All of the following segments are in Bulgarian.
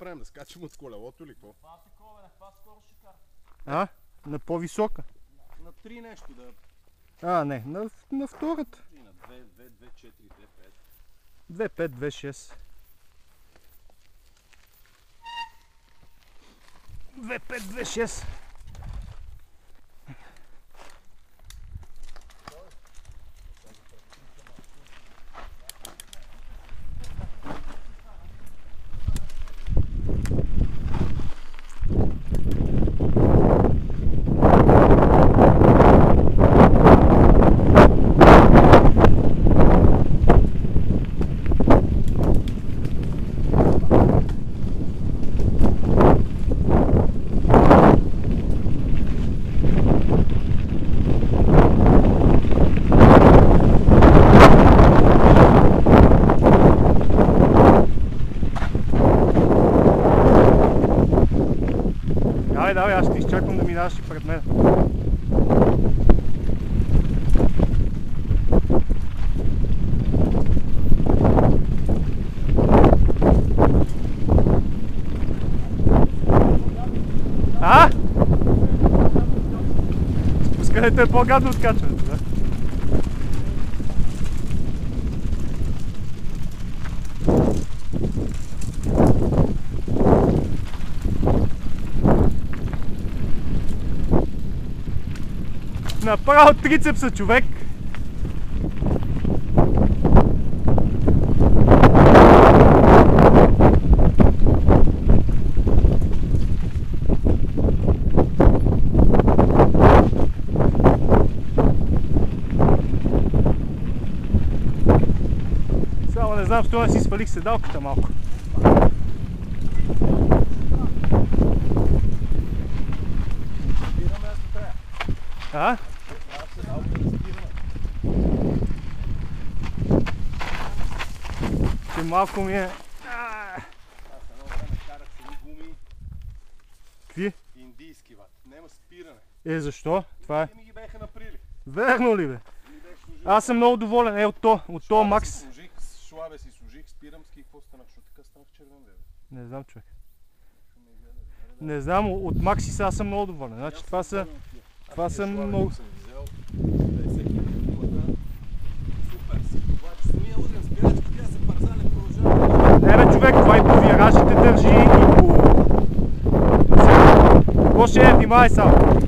правим? Да скачим от колелото или какво? Това такова, на каква скорост ще кара? А? На по-висока? На 3 нещо да... А, не, на втората. И на 2, 2, 2, 4, 2, 5. 2.5, 2.6. 2.5, 2.6. Давай, аз ще изчаквам да минаваш и пред мен. А? Спускането е по-гадно от качването, да? Направо трицепса, човек! Само не знам, защо не си свалих седалката малко. А? Че малко ми е... Аз едно време карах с едни гуми. Какви? Индийски, ват. Нема спиране. Защо? Това е... Те ми ги беха наприли. Верно ли, бе? Ми бех служил. Аз съм много доволен. От то Макс. Служих, шлабе си служих, спирамски и какво станах? Защо така станах червен, бе? Не знам, човек. Не знам, от Максис аз съм много доволен. Значи това са... Това са много... Супер си. Обаче самия удрям спирачка, тя се парзане продължава. Не бе, човек, това и по виражите държи и по... Какво ще е? Внимай само!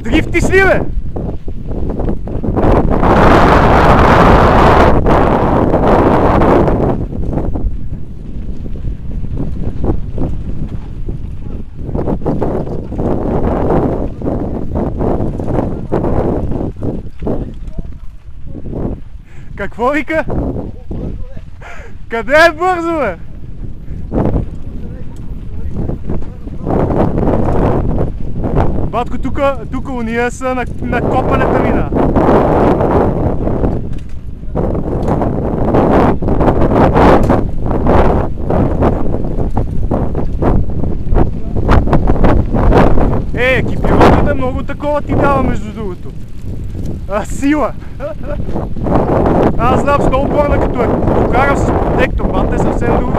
Дрифти си, бе! Какво вика? Къде е бързо, бе? Батко, тук уния са на копаната мина. Екипировката е много такова ти дава, между другото. Сила! Аз знам, сноуборда като е покарам с протектор, бата е съвсем друго.